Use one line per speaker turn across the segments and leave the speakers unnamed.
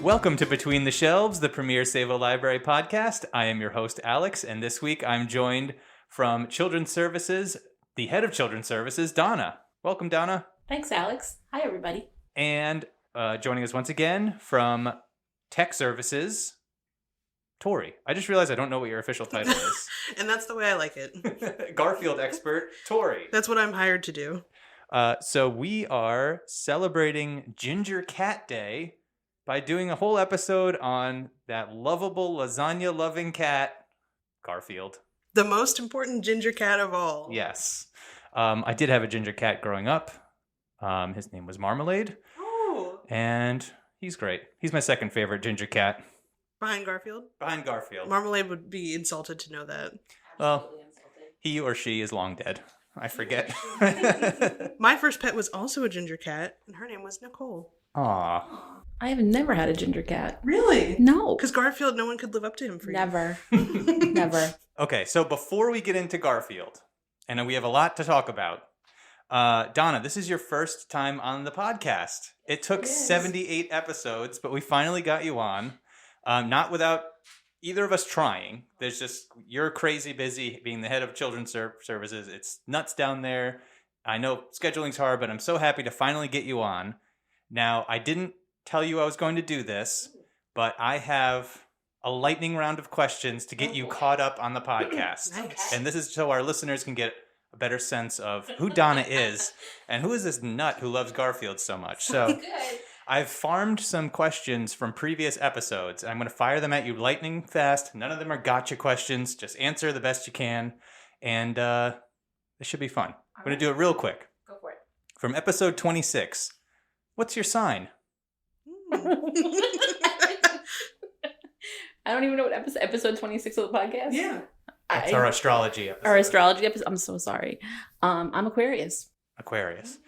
Welcome to Between the Shelves, the premier Savo Library podcast. I am your host, Alex, and this week I'm joined from Children's Services, the head of Children's Services, Donna. Welcome, Donna.
Thanks, Alex. Hi, everybody.
And joining us once again from Tech Services, Tory. I just realized I don't know what your official title is.
And that's the way I like it.
Garfield expert, Tory.
That's what I'm hired to do.
So we are celebrating Ginger Cat Day by doing a whole episode on that lovable lasagna-loving cat, Garfield.
The most important ginger cat of all.
Yes. I did have a ginger cat growing up. His name was Marmalade.
Oh.
And he's great. He's my second favorite ginger cat.
Behind Garfield?
Behind Garfield.
Marmalade would be insulted to know that.
Well, he or she is long dead. I forget.
My first pet was also a ginger cat, and her name was Nicole.
Aw.
I have never had a ginger cat.
Really?
No.
Because Garfield, no one could live up to him for
Never. Never.
Okay, so before we get into Garfield, and we have a lot to talk about, Donna, this is your first time on the podcast. It took 78 episodes, but we finally got you on. Not without either of us trying. There's just, you're crazy busy being the head of Children's Services. It's nuts down there. I know scheduling's hard, but I'm so happy to finally get you on. Now, I didn't tell you I was going to do this, but I have a lightning round of questions to get you caught up on the podcast.
Nice.
And this is so our listeners can get a better sense of who Donna is and who is this nut who loves Garfield so much. So I've farmed some questions from previous episodes. I'm going to fire them at you lightning fast. None of them are gotcha questions. Just answer the best you can. And it should be fun. I'm going to do it real quick.
Go for it.
From episode 26, what's your sign?
I don't even know what episode 26 of the podcast.
Yeah.
That's our astrology episode.
Our astrology episode. I'm so sorry. I'm Aquarius.
Aquarius.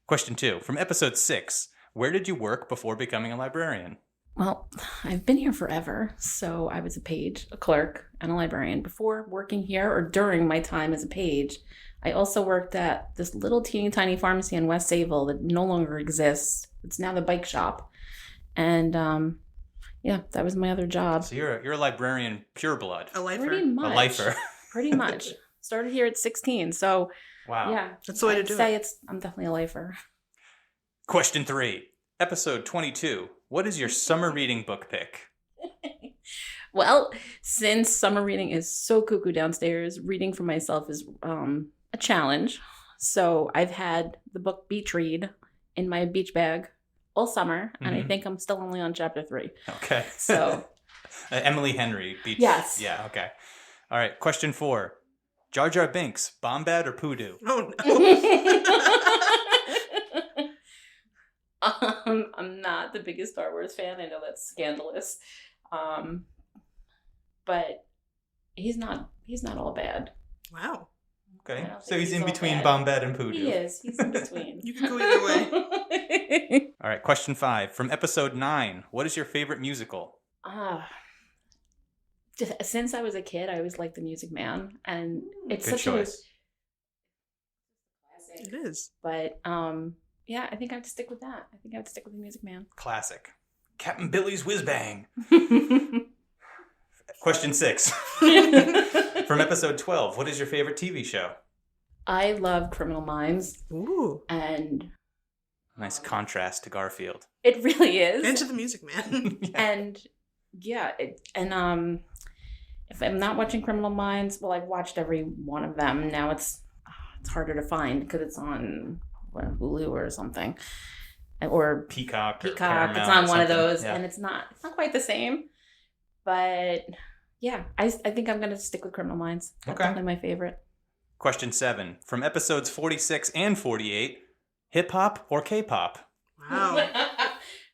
Question 2. From episode 6, where did you work before becoming a librarian?
Well, I've been here forever. So I was a page, a clerk, and a librarian before working here or during my time as a page. I also worked at this little teeny tiny pharmacy in West Sayville that no longer exists. It's now the bike shop. And yeah, that was my other job.
So you're a librarian pure blood.
A lifer.
Pretty much.
A lifer.
Pretty much. Started here at 16. So
Wow.
yeah.
That's the way to
I'd
do
say
it.
I'm definitely a lifer.
Question 3. Episode 22. What is your summer reading book pick?
Well, since summer reading is so cuckoo downstairs, reading for myself is a challenge. So I've had the book Beach Read in my beach bag all summer, and I think I'm still only on chapter 3.
Okay.
So
Emily Henry. Beach.
Yes.
Yeah, okay. All right. Question 4. Jar Jar Binks, Bombad or Poodoo?
Oh, no.
I'm not the biggest Star Wars fan. I know that's scandalous. But he's not all bad.
Wow.
Okay.
I don't
So
think
he's
he's
in
all
between
bad.
Bombad and Poodoo.
He is. He's in between.
You can go either way.
All right. Question 5. From episode 9, what is your favorite musical?
Since I was a kid, I always liked The Music Man, and it's
Good
such
choice.
a classic.
It is.
But yeah, I think I have to stick with that. I think I have to stick with The Music Man.
Classic. Captain Billy's Whiz Bang. Question 6. From episode 12, what is your favorite TV show?
I love Criminal Minds,
Ooh.
and
Nice contrast to Garfield.
it really is.
And to the Music Man.
And yeah, if I'm not watching Criminal Minds, well, I've watched every one of them. Now it's harder to find because it's on Hulu or something, or
Peacock. Or
Peacock.
Paramount
It's
or
on one of
something.
those,
Yeah.
and it's not quite the same. But yeah, I think I'm gonna stick with Criminal Minds. That's
Okay.
definitely my favorite.
Question 7. From episodes 46 and 48, hip hop or K-pop?
Wow.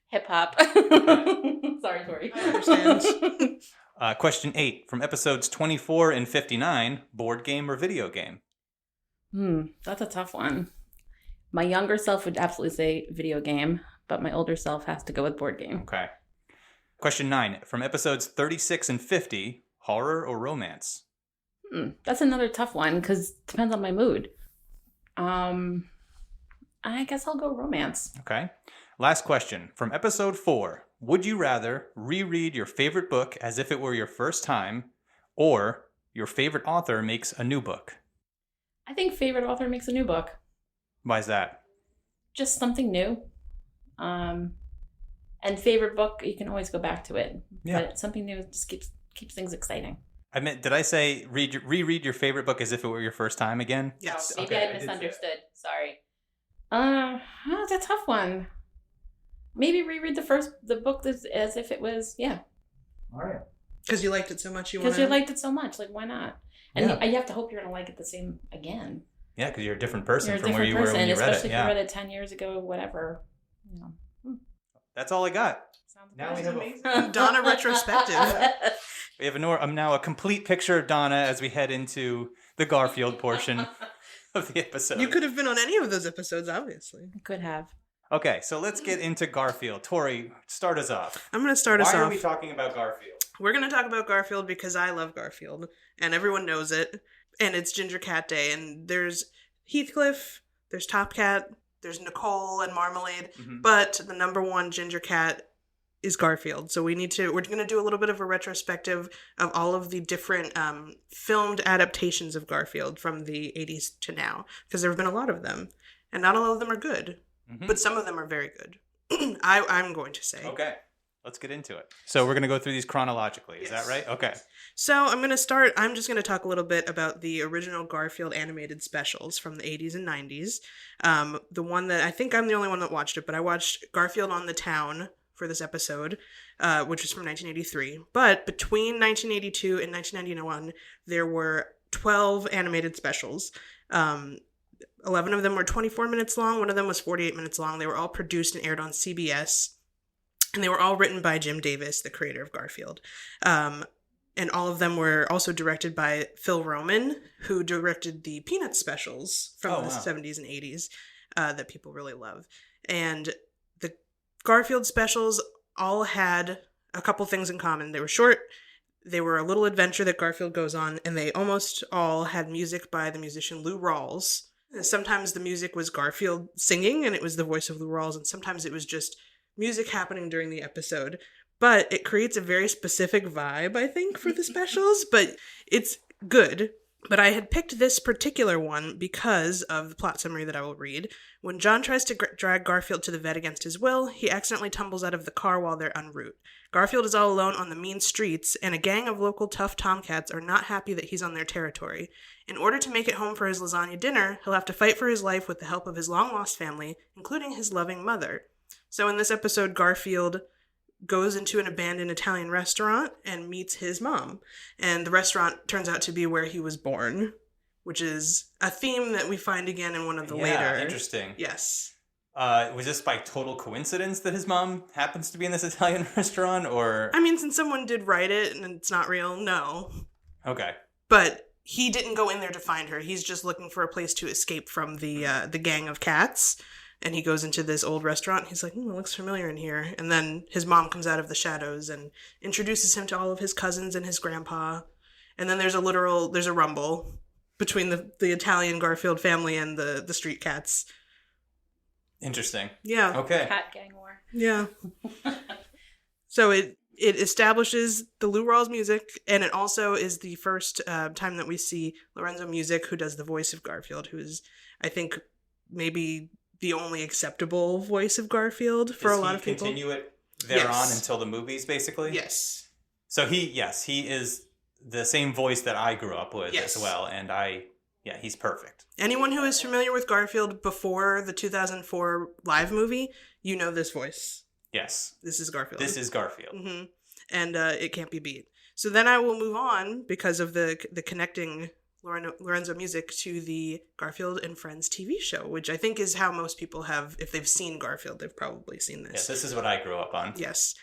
Hip hop. Sorry, Tori.
I understand.
Question 8. From episodes 24 and 59, board game or video game?
That's a tough one. My younger self would absolutely say video game, but my older self has to go with board game.
Okay. Question 9. From episodes 36 and 50, horror or romance?
That's another tough one because it depends on my mood. I guess I'll go romance.
Okay. Last question. From episode 4, Would you rather reread your favorite book as if it were your first time, or your favorite author makes a new book?
I think favorite author makes a new book.
Why is that?
Just something new. And favorite book, you can always go back to it.
Yeah.
But something new just keeps things exciting.
I meant, did I say reread your favorite book as if it were your first time again?
Yes.
Maybe
Okay,
I
I did say
misunderstood. Sorry. That's a tough one. Maybe reread the book as if it was,
All right.
Because you liked it so much, you want
because you liked it so much. Like, why not? And
Yeah.
you have to hope you're gonna like it the same again.
Yeah, because you're a different person
You're a
from where
different
you
person,
were when you read it.
especially if
Yeah.
you read it 10 years ago, whatever. You know.
That's all I got.
Sounds
Now we
good.
have
Amazing. Donna retrospective.
We have now a complete picture of Donna as we head into the Garfield portion of the episode.
You could have been on any of those episodes, obviously.
Could have.
Okay, so let's get into Garfield. Tori, start us off.
I'm going to start us
Why
off.
are we talking about Garfield?
We're going to talk about Garfield because I love Garfield, and everyone knows it. And it's Ginger Cat Day, and there's Heathcliff, there's Top Cat, there's Nicole and Marmalade,
Mhm.
but the number one Ginger Cat is Garfield. So we're going to do a little bit of a retrospective of all of the different filmed adaptations of Garfield from the 80s to now, because there have been a lot of them, and not all of them are good,
Mhm.
but some of them are very good. I'm going to say.
Okay, let's get into it. So we're going to go through these chronologically. Is
Yes.
that right? Okay.
So I'm just going to talk a little bit about the original Garfield animated specials from the 80s and 90s. The one that, I think I'm the only one that watched it, but I watched Garfield on the Town for this episode, which was from 1983. But between 1982 and 1991, there were 12 animated specials. 11 of them were 24 minutes long. One of them was 48 minutes long. They were all produced and aired on CBS. And they were all written by Jim Davis, the creator of Garfield. And all of them were also directed by Phil Roman, who directed the Peanuts specials from the 70s and 80s that people really love. And the Garfield specials all had a couple things in common. They were short, they were a little adventure that Garfield goes on, and they almost all had music by the musician Lou Rawls. Sometimes the music was Garfield singing, and it was the voice of Lou Rawls, and sometimes it was just music happening during the episode. But it creates a very specific vibe, I think, for the specials, but it's good. But I had picked this particular one because of the plot summary that I will read. When John tries to drag Garfield to the vet against his will, he accidentally tumbles out of the car while they're en route. Garfield is all alone on the mean streets, and a gang of local tough tomcats are not happy that he's on their territory. In order to make it home for his lasagna dinner, he'll have to fight for his life with the help of his long-lost family, including his loving mother. So in this episode, Garfield goes into an abandoned Italian restaurant and meets his mom. And the restaurant turns out to be where he was born, which is a theme that we find again in one of the later.
Interesting.
Yes.
Was this by total coincidence that his mom happens to be in this Italian restaurant, or?
I mean, since someone did write it and it's not real, no.
Okay.
But he didn't go in there to find her. He's just looking for a place to escape from the gang of cats. And he goes into this old restaurant. He's like, it looks familiar in here. And then his mom comes out of the shadows and introduces him to all of his cousins and his grandpa. And then there's a rumble between the Italian Garfield family and the street cats.
Interesting.
Yeah.
Okay.
Cat gang war.
Yeah. So it establishes the Lou Rawls music, and it also is the first time that we see Lorenzo Music, who does the voice of Garfield, who is, I think, maybe the only acceptable voice of Garfield for a lot of people.
Continue it thereon
Yes.
until the movies, basically?
Yes.
So he is the same voice that I grew up with
Yes.
as well, and he's perfect.
Anyone who is familiar with Garfield before the 2004 live movie, you know this voice.
Yes.
This is Garfield.
This is Garfield.
Mm-hmm. And it can't be beat. So then I will move on, because of the connecting Lorenzo Music, to the Garfield and Friends TV show, which I think is how most people have, if they've seen Garfield, they've probably seen this.
Yes, this is what I grew up on.
Yes.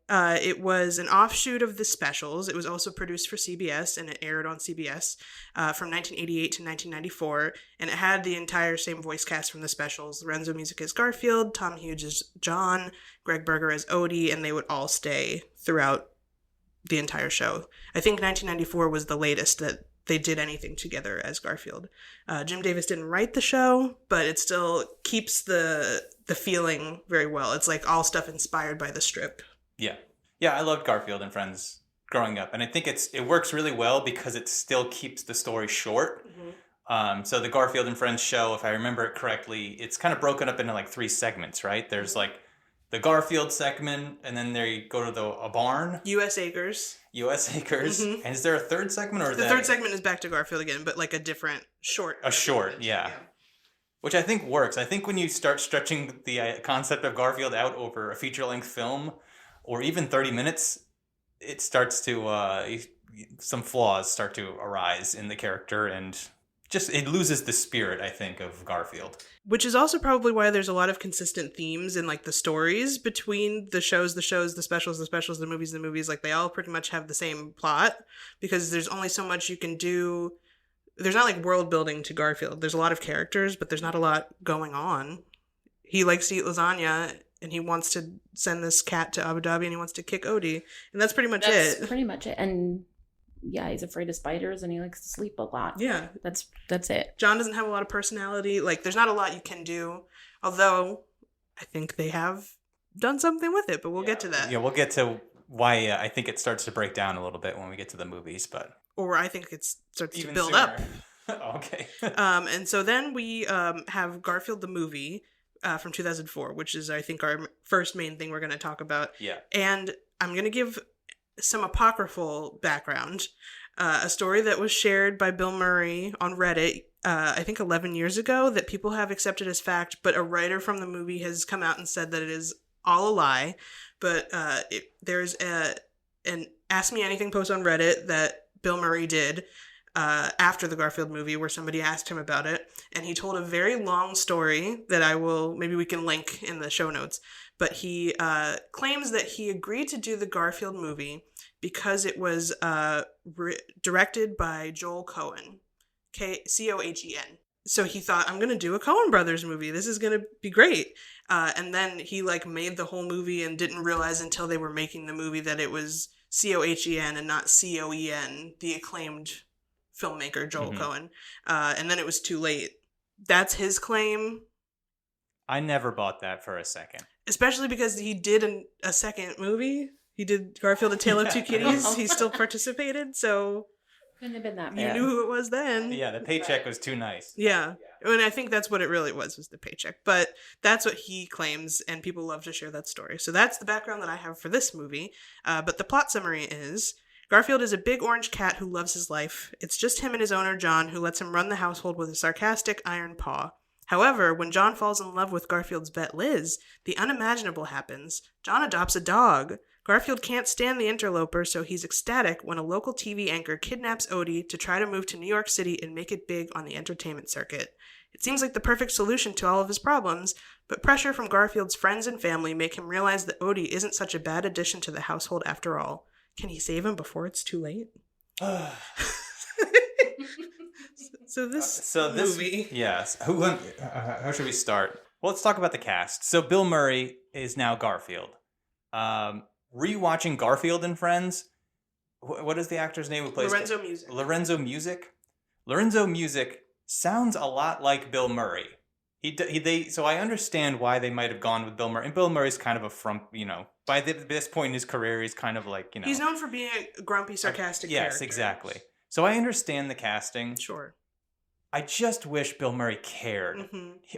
It was an offshoot of the specials. It was also produced for CBS, and it aired on CBS from 1988 to 1994, and it had the entire same voice cast from the specials. Lorenzo Music as Garfield, Tom Hughes as John, Greg Berger as Odie, and they would all stay throughout the entire show. I think 1994 was the latest that they did anything together as Garfield. Jim Davis didn't write the show, but it still keeps the feeling very well. It's like all stuff inspired by the strip.
Yeah. Yeah, I loved Garfield and Friends growing up. And I think it works really well because it still keeps the story short. So the Garfield and Friends show, if I remember it correctly, it's kind of broken up into like 3 segments, right? There's like the Garfield segment, and then they go to a barn.
U.S. Acres.
U.S. Acres. And is there a third segment? Or is
The third segment is back to Garfield again, but like a different short.
A short, yeah. Which I think works. I think when you start stretching the concept of Garfield out over a feature-length film, or even 30 minutes, it starts to, some flaws start to arise in the character, and just, it loses the spirit, I think, of Garfield.
Which is also probably why there's a lot of consistent themes in like the stories between the shows, the specials, the movies. Like they all pretty much have the same plot, because there's only so much you can do. There's not like world building to Garfield. There's a lot of characters, but there's not a lot going on. He likes to eat lasagna, and he wants to send this cat to Abu Dhabi, and he wants to kick Odie. And that's pretty much it.
That's pretty much it. And yeah, he's afraid of spiders, and he likes to sleep a lot.
Yeah.
That's it.
John doesn't have a lot of personality. Like, there's not a lot you can do. Although, I think they have done something with it, but we'll get to that.
Yeah, we'll get to why I think it starts to break down a little bit when we get to the movies, but...
Or I think it starts
even
to build
sooner.
up.
Okay.
And so then we have Garfield the movie from 2004, which is, I think, our first main thing we're going to talk about.
Yeah.
And I'm going to give some apocryphal background. A story that was shared by Bill Murray on Reddit, I think 11 years ago, that people have accepted as fact, but a writer from the movie has come out and said that it is all a lie. But there's an Ask Me Anything post on Reddit that Bill Murray did after the Garfield movie, where somebody asked him about it, and he told a very long story that maybe we can link in the show notes, but he claims that he agreed to do the Garfield movie because it was directed by Joel Cohen, Cohen. So he thought, I'm going to do a Coen Brothers movie. This is going to be great. And then he made the whole movie and didn't realize until they were making the movie that it was Cohen and not Coen, the acclaimed filmmaker Joel Cohen. And then it was too late. That's his claim.
I never bought that for a second.
Especially because he did a second movie. He did Garfield: A Tale of Two Kitties. He still participated, so
Couldn't have been that
you
bad.
knew who it was then.
Yeah, the paycheck was too nice.
Yeah. And I think that's what it really was the paycheck. But that's what he claims, and people love to share that story. So that's the background that I have for this movie. But the plot summary is, Garfield is a big orange cat who loves his life. It's just him and his owner, John, who lets him run the household with a sarcastic iron paw. However, when John falls in love with Garfield's vet, Liz, the unimaginable happens. John adopts a dog. Garfield can't stand the interloper, so he's ecstatic when a local TV anchor kidnaps Odie to try to move to New York City and make it big on the entertainment circuit. It seems like the perfect solution to all of his problems, but pressure from Garfield's friends and family make him realize that Odie isn't such a bad addition to the household after all. Can he save him before it's too late? So this movie...
Yes. How should we start? Well, let's talk about the cast. So Bill Murray is now Garfield. Rewatching Garfield and Friends, what is the actor's name who plays
Lorenzo Music.
Lorenzo Music sounds a lot like Bill Murray. So I understand why they might have gone with Bill Murray. And Bill Murray's kind of a frump, by this point in his career, he's kind of like,
He's known for being a grumpy, sarcastic character.
Yes, exactly. So I understand the casting.
Sure.
I just wish Bill Murray cared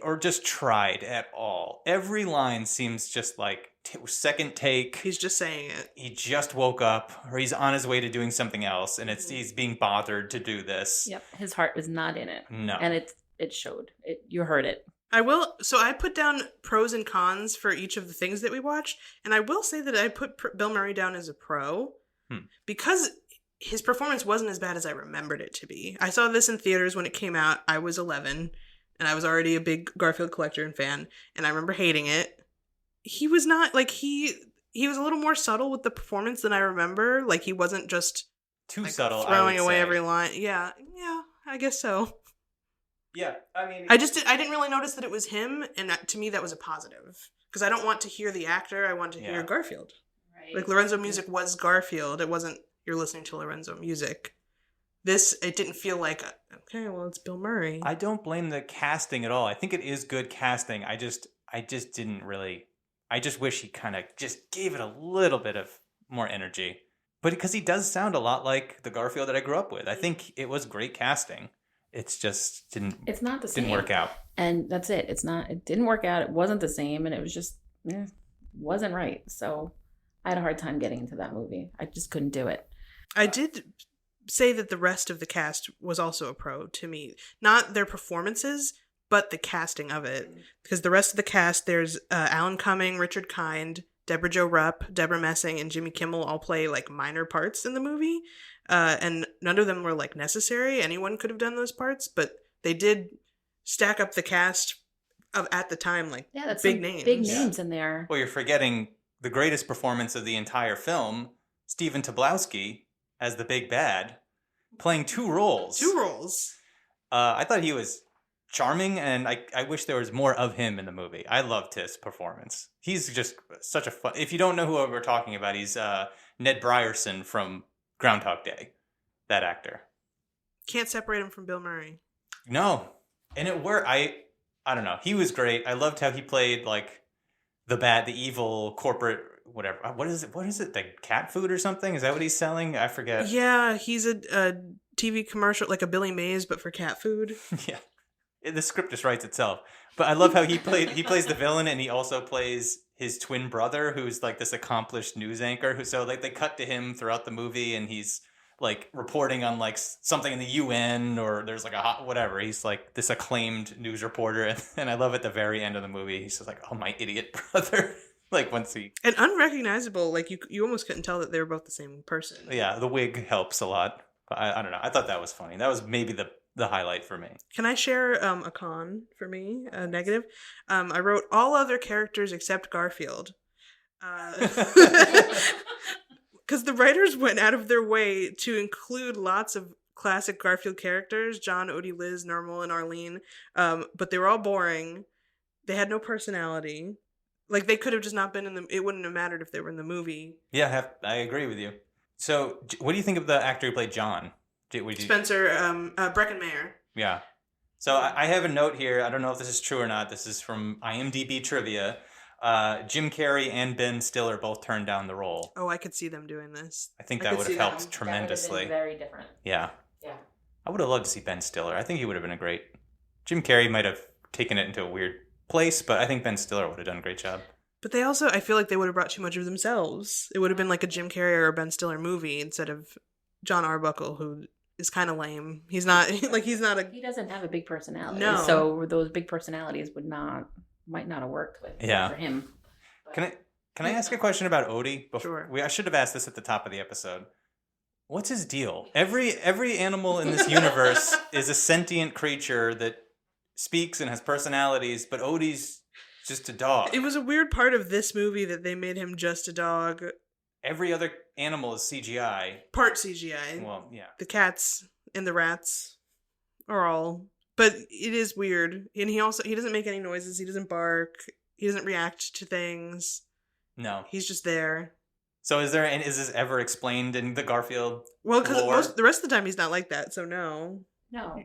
or just tried at all. Every line seems just like second take.
He's just saying it.
He just woke up, or he's on his way to doing something else, and he's being bothered to do this.
Yep, his heart was not in it.
No.
And it showed. You heard it.
So I put down pros and cons for each of the things that we watched, and I will say that I put Bill Murray down as a pro because his performance wasn't as bad as I remembered it to be. I saw this in theaters when it came out. I was 11, and I was already a big Garfield collector and fan, and I remember hating it. He was not, he was a little more subtle with the performance than I remember. He wasn't just...
Too subtle,
throwing
I would
away
say.
every line. Yeah, I guess so.
Yeah, I mean...
I didn't really notice that it was him, and to me that was a positive. Because I don't want to hear the actor, I want to hear Garfield.
Right.
Lorenzo Music was Garfield. It wasn't, you're listening to Lorenzo Music. It didn't feel like, okay, well, it's Bill Murray.
I don't blame the casting at all. I think it is good casting. I just didn't really... I just wish he kind of just gave it a little bit of more energy. But because he does sound a lot like the Garfield that I grew up with. I think it was great casting. It's just
It's not the same.
Didn't work out.
And that's it. It didn't work out. It wasn't the same. And it was just, wasn't right. So I had a hard time getting into that movie. I just couldn't do it.
I did say that the rest of the cast was also a pro to me. Not their performances, but the casting of it. Because the rest of the cast, there's Alan Cumming, Richard Kind, Deborah Jo Rupp, Deborah Messing, and Jimmy Kimmel all play like minor parts in the movie. And none of them were like necessary. Anyone could have done those parts, but they did stack up the cast of at the time, like
that's
big names.
Big names in there.
Well, you're forgetting the greatest performance of the entire film, Stephen Tobolowsky as the big bad, playing two roles. I thought he was charming, and I wish there was more of him in the movie. I loved his performance. He's just such a fun... If you don't know who we're talking about, he's Ned Ryerson from Groundhog Day, that actor.
Can't separate him from Bill Murray.
No. And it worked. I don't know. He was great. I loved how he played like the evil corporate whatever. What is it? The cat food or something? Is that what he's selling? I forget.
Yeah, he's a TV commercial, like a Billy Mays, but for cat food.
Yeah. The script just writes itself. But I love how he plays the villain, and he also plays his twin brother, who's like this accomplished news anchor. So like they cut to him throughout the movie, and he's like reporting on like something in the UN, or there's like whatever. He's like this acclaimed news reporter, and I love at the very end of the movie, he's just like, "Oh, my idiot brother." Like once he...
And unrecognizable, like you almost couldn't tell that they were both the same person.
Yeah, the wig helps a lot. But I don't know. I thought that was funny. That was maybe the highlight for me.
Can I share a con for me, a negative? I wrote all other characters except Garfield. Because the writers went out of their way to include lots of classic Garfield characters, John, Odie, Liz, Normal, and Arlene, but they were all boring. They had no personality. Like, they could have just not been in it wouldn't have mattered if they were in the movie.
Yeah, I agree with you. So, what do you think of the actor who played John?
Spencer Breckenmeyer.
Yeah. So, I have a note here. I don't know if this is true or not. This is from IMDb Trivia. Jim Carrey and Ben Stiller both turned down the role.
Oh, I could see them doing this.
I think that would have helped tremendously.
That would have been very different.
Yeah.
Yeah.
I would have loved to see Ben Stiller. I think he would have been a great... Jim Carrey might have taken it into a weird place, but I think Ben Stiller would have done a great job.
But they also, I feel like they would have brought too much of themselves. It would have been like a Jim Carrey or a Ben Stiller movie instead of John Arbuckle, who is kind of lame. He's not
He doesn't have a big personality.
No.
So those big personalities might not have worked for him. But...
Can I ask a question about Odie?
Sure.
I should have asked this at the top of the episode. What's his deal? Every animal in this universe is a sentient creature that speaks and has personalities, but Odie's just a dog.
It was a weird part of this movie that they made him just a dog.
Every other animal is CGI.
Part CGI.
Well, yeah.
The cats and the rats are all. But it is weird. And he doesn't make any noises. He doesn't bark. He doesn't react to things.
No.
He's just there.
So is this ever explained in the Garfield
Well, because
lore?
the rest of the time he's not like that, so no.
No.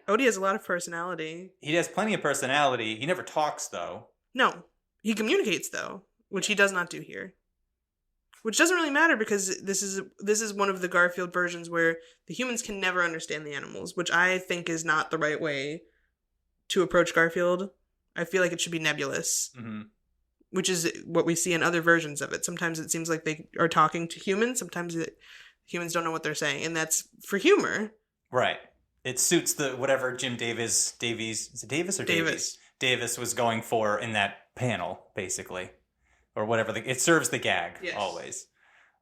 Odie has a lot of personality.
He has plenty of personality. He never talks, though.
No. He communicates, though, which he does not do here. Which doesn't really matter because this is one of the Garfield versions where the humans can never understand the animals, which I think is not the right way to approach Garfield. I feel like it should be nebulous, which is what we see in other versions of it. Sometimes it seems like they are talking to humans. Sometimes humans don't know what they're saying, and that's for humor.
Right. It suits whatever Jim Davis, is it Davis or Davies? Davis was going for in that panel, basically. Or whatever. It serves the gag, yes. Always.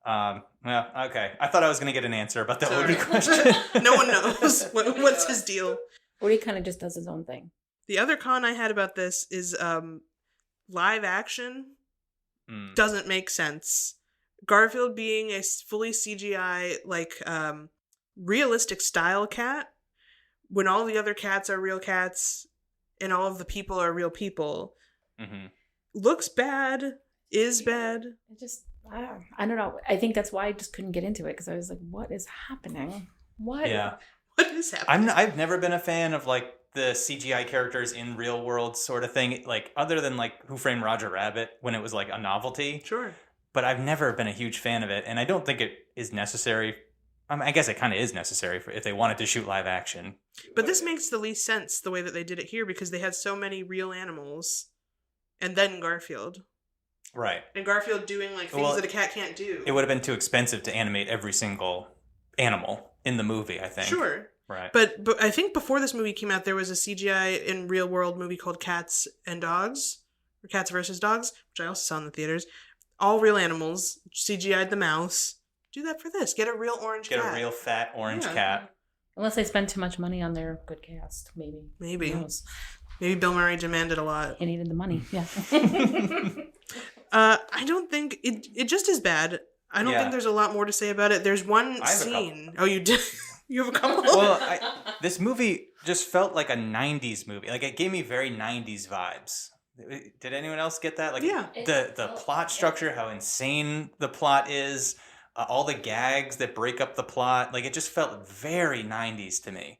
Yeah, okay. I thought I was going to get an answer about the Odie question.
No one knows. What's his deal?
Odie kind of just does his own thing.
The other con I had about this is live action doesn't make sense. Garfield being a fully CGI, realistic style cat, when all the other cats are real cats and all of the people are real people, looks bad, is bad.
I don't know. I think that's why I just couldn't get into it, because I was like, what is happening? What?
Yeah.
What is happening?
I've never been a fan of the CGI characters in real world sort of thing, like other than like Who Framed Roger Rabbit when it was like a novelty.
Sure.
But I've never been a huge fan of it, and I don't think it is necessary. I mean, I guess it kind of is necessary if they wanted to shoot live action.
But this makes the least sense the way that they did it here because they had so many real animals, and then Garfield.
Right.
And Garfield doing like things that a cat can't do.
It would have been too expensive to animate every single animal in the movie, I think.
Sure.
Right.
But I think before this movie came out, there was a CGI in real world movie called Cats and Dogs, or Cats versus Dogs, which I also saw in the theaters. All real animals, CGI'd the mouse. Do that for this. Get a real orange cat.
Get a real fat orange cat.
Unless they spend too much money on their good cast, maybe.
Maybe.
Who knows?
Maybe Bill Murray demanded a lot.
He needed the money, yeah.
I don't think it just is bad. I don't think there's a lot more to say about it. There's one scene. Oh, you did? You have a couple?
Well, this movie just felt like a 90s movie. Like, it gave me very 90s vibes. Did anyone else get that? Like,
yeah.
The plot structure, how insane the plot is, all the gags that break up the plot. Like, it just felt very 90s to me.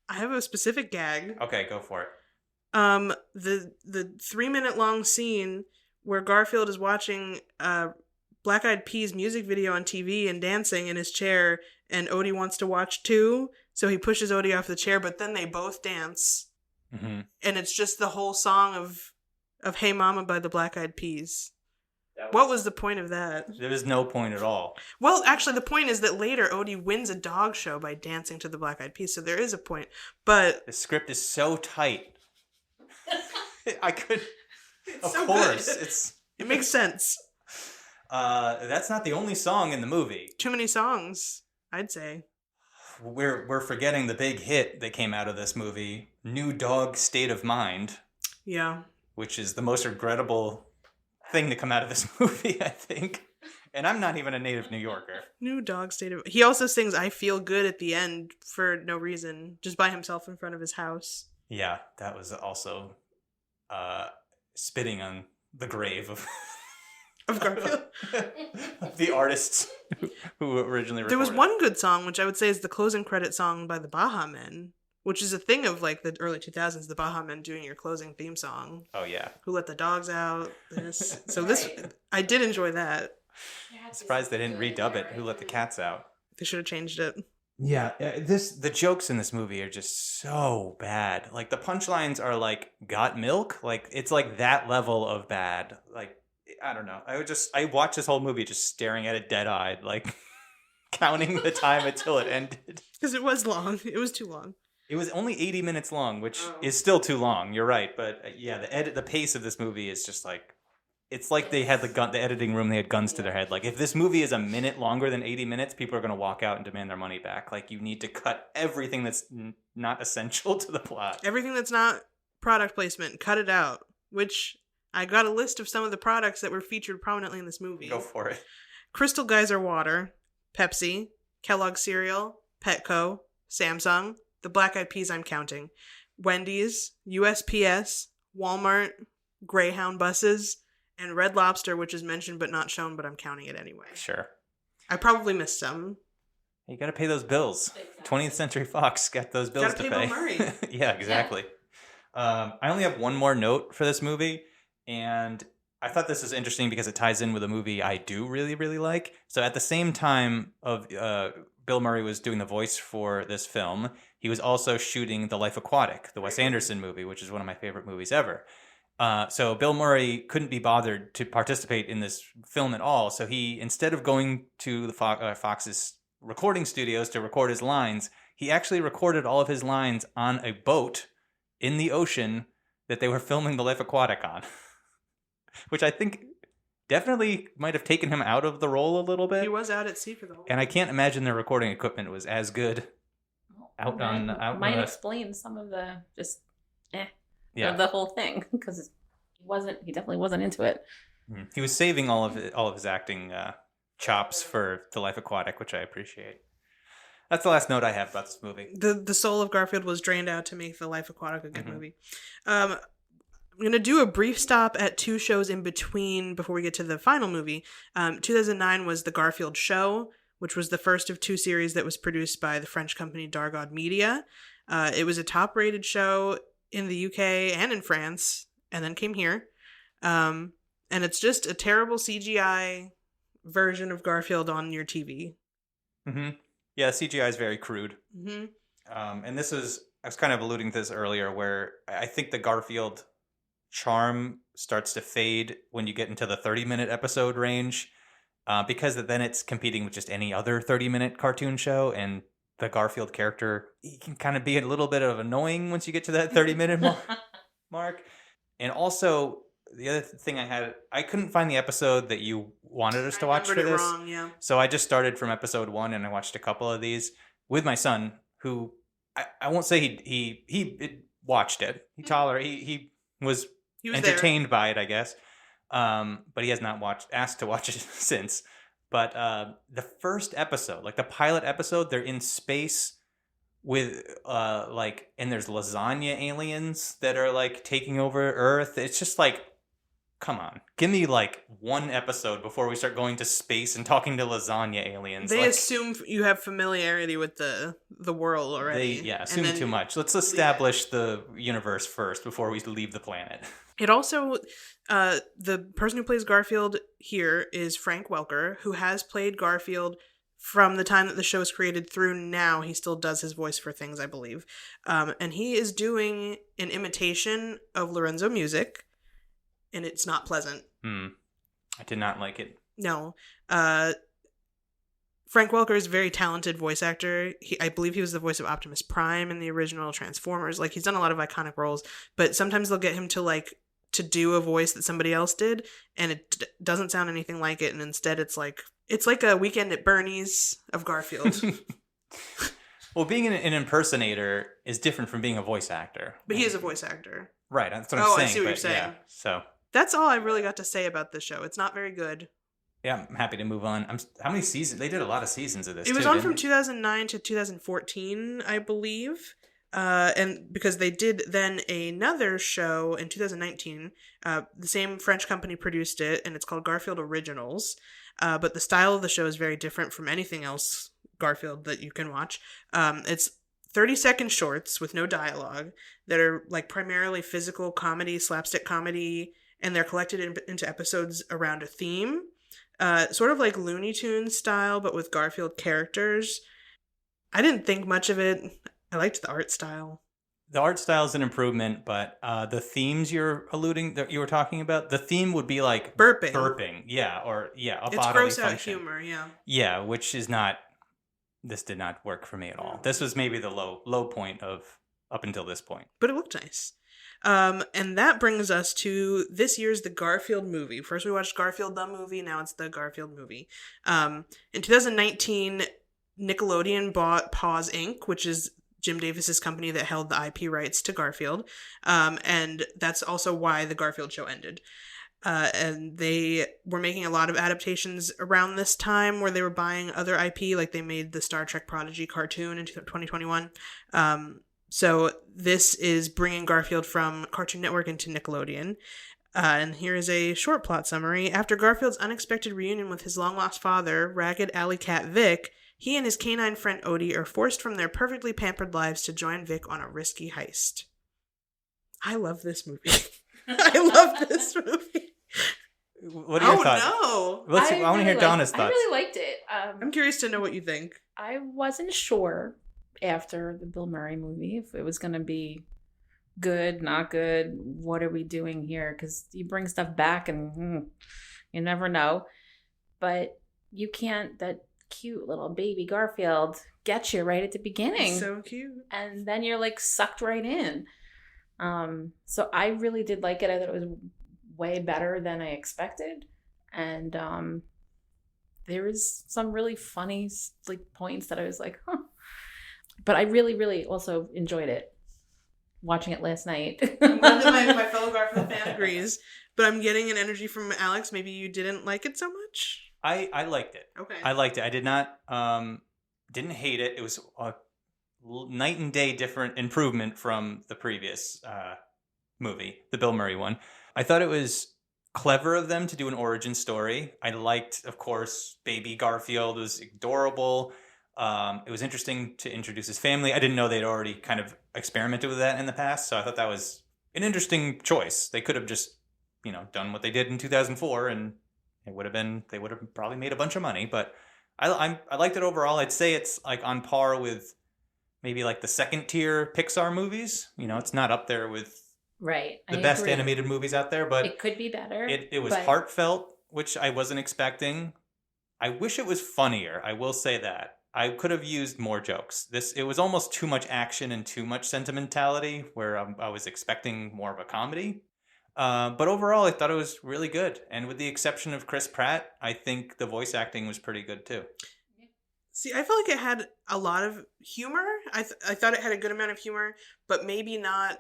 I have a specific gag.
Okay, go for it.
The 3-minute long scene where Garfield is watching Black Eyed Peas music video on TV and dancing in his chair, and Odie wants to watch too, so he pushes Odie off the chair, but then they both dance.
Mm-hmm. And
it's just the whole song of Hey Mama by the Black Eyed Peas. What was the point of that?
There was no point at all.
Well, actually, the point is that later Odie wins a dog show by dancing to the Black Eyed Peas, so there is a point. But
the script is so tight. I could. Of
so
course,
good.
it
makes sense.
That's not the only song in the movie.
Too many songs, I'd say.
We're forgetting the big hit that came out of this movie, New Dog State of Mind.
Yeah.
Which is the most regrettable thing to come out of this movie, I think. And I'm not even a native New Yorker.
New Dog State of... He also sings I Feel Good at the end for no reason, just by himself in front of his house.
Yeah, that was also spitting on the grave of
Garfield.
The artists who originally recorded.
There was one good song, which I would say is the closing credit song by the Baha Men, which is a thing of like the early 2000s, the Baha Men doing your closing theme song.
Oh, yeah.
Who Let the Dogs Out. I did enjoy that.
I'm surprised they didn't redub it. Who Let the Cats Out?
They should have changed it.
Yeah, the jokes in this movie are just so bad. Like, the punchlines are like, got milk? Like, it's like that level of bad. Like, I don't know. I watched this whole movie just staring at it dead-eyed, like, counting the time until it ended. Because
it was long. It was too long.
It was only 80 minutes long, which is still too long. You're right. But, yeah, the pace of this movie is just like, it's like they had the editing room, they had guns to their head. Like, if this movie is a minute longer than 80 minutes, people are going to walk out and demand their money back. Like, you need to cut everything that's not essential to the plot.
Everything that's not product placement, cut it out. Which, I got a list of some of the products that were featured prominently in this movie.
Go for it.
Crystal Geyser Water, Pepsi, Kellogg's Cereal, Petco, Samsung, the Black Eyed Peas I'm counting, Wendy's, USPS, Walmart, Greyhound buses, and Red Lobster, which is mentioned but not shown, but I'm counting it anyway.
Sure.
I probably missed some.
You got to pay those bills. 20th Century Fox got those bills to pay.
Bill Murray.
Yeah, exactly. I only have one more note for this movie, and I thought this was interesting because it ties in with a movie I do really, really like. So at the same time of Bill Murray was doing the voice for this film, he was also shooting The Life Aquatic, the Wes Anderson movie, which is one of my favorite movies ever. So Bill Murray couldn't be bothered to participate in this film at all. So he, instead of going to the Fox's recording studios to record his lines, he actually recorded all of his lines on a boat in the ocean that they were filming The Life Aquatic on. Which I think definitely might have taken him out of the role a little bit.
He was out at sea for the whole
And I can't imagine their recording equipment was as good
might explain some of the of the whole thing, because he definitely wasn't into it.
He was saving all of his acting chops for The Life Aquatic, which I appreciate. That's the last note I have about this movie.
The soul of Garfield was drained out to make The Life Aquatic a good movie. I'm going to do a brief stop at two shows in between before we get to the final movie. 2009 was The Garfield Show, which was the first of two series that was produced by the French company Dargaud Media. It was a top-rated show in the UK and in France, and then came here. And it's just a terrible CGI version of Garfield on your TV.
Mm-hmm. Yeah, CGI is very crude.
Mm-hmm.
And I was kind of alluding to this earlier, where I think the Garfield charm starts to fade when you get into the 30-minute episode range, because then it's competing with just any other 30-minute cartoon show, and the Garfield character, he can kind of be a little bit of annoying once you get to that 30-minute mark. And also, the other thing I couldn't find the episode that you wanted us to watch for this.
Wrong, yeah.
So I just started from episode 1 and I watched a couple of these with my son, who I won't say he watched it. He was entertained by it, I guess. But he has not asked to watch it since. But the first episode, like the pilot episode, they're in space with and there's lasagna aliens that are like taking over Earth. It's just like, come on, give me like one episode before we start going to space and talking to lasagna aliens.
They assume you have familiarity with the world already.
They assume too much. Let's establish the universe first before we leave the planet.
It also, the person who plays Garfield here is Frank Welker, who has played Garfield from the time that the show was created through now. He still does his voice for things, I believe. And he is doing an imitation of Lorenzo Music, and it's not pleasant.
I did not like it.
No. Frank Welker is a very talented voice actor. I believe he was the voice of Optimus Prime in the original Transformers. Like, he's done a lot of iconic roles, but sometimes they'll get him to do a voice that somebody else did, and it doesn't sound anything like it, and instead it's like a Weekend at Bernie's of Garfield.
Well, being an impersonator is different from being a voice actor.
But he is a voice actor.
Right, that's what I'm saying.
I see what you're saying.
Yeah, so
that's all I really got to say about this show. It's not very good.
Yeah, I'm happy to move on. How many seasons? They did a lot of seasons of this.
It was on from 2009 to 2014, I believe. And because they did then another show in 2019, the same French company produced it, and it's called Garfield Originals. But the style of the show is very different from anything else Garfield that you can watch. It's 30-second shorts with no dialogue that are like primarily physical comedy, slapstick comedy, and they're collected into episodes around a theme. Sort of like Looney Tunes style, but with Garfield characters. I didn't think much of it. I liked the art style.
The art style is an improvement, but the themes you were talking about, the theme would be like burping,
It's
bodily
gross out
function.
humor, yeah.
Yeah, which is not. This did not work for me at all. This was maybe the low point of up until this point.
But it looked nice. And that brings us to this year's The Garfield Movie. First we watched Garfield the Movie, now it's The Garfield Movie. In 2019, Nickelodeon bought Paws Inc., which is Jim Davis's company that held the IP rights to Garfield. And that's also why the Garfield show ended. And they were making a lot of adaptations around this time where they were buying other IP, like they made the Star Trek Prodigy cartoon in 2021. So this is bringing Garfield from Cartoon Network into Nickelodeon. And here is a short plot summary. After Garfield's unexpected reunion with his long-lost father, Ragged Alley Cat Vic, he and his canine friend Odie are forced from their perfectly pampered lives to join Vic on a risky heist. I love this movie. I love this movie.
What are your thoughts?
No.
I want to hear Donna's thoughts.
I really liked it.
I'm curious to know what you think.
I wasn't sure after the Bill Murray movie if it was going to be good, not good. What are we doing here? Because you bring stuff back and you never know. But you can't, that cute little baby Garfield gets you right at the beginning.
So cute.
And then you're like sucked right in. So I really did like it. I thought it was way better than I expected. And there was some really funny like points that I was like, huh. But I really, really also enjoyed it. Watching it last night.
I'm glad that my fellow Garfield fan agrees. But I'm getting an energy from Alex. Maybe you didn't like it so much?
I liked it.
Okay.
I liked it. I did not, didn't hate it. It was a night and day different improvement from the previous movie, the Bill Murray one. I thought it was clever of them to do an origin story. I liked, of course, baby Garfield was adorable. It was interesting to introduce his family. I didn't know they'd already kind of experimented with that in the past, so I thought that was an interesting choice. They could have just, done what they did in 2004, and they would have probably made a bunch of money. But I liked it overall. I'd say it's like on par with maybe like the second tier Pixar movies. It's not up there with
Right.
the best animated movies out there, but
it could be better.
It was heartfelt, which I wasn't expecting. I wish it was funnier. I will say that. I could have used more jokes. It was almost too much action and too much sentimentality, where I was expecting more of a comedy. But overall, I thought it was really good. And with the exception of Chris Pratt, I think the voice acting was pretty good too.
See, I felt like it had a lot of humor. I thought it had a good amount of humor, but maybe not.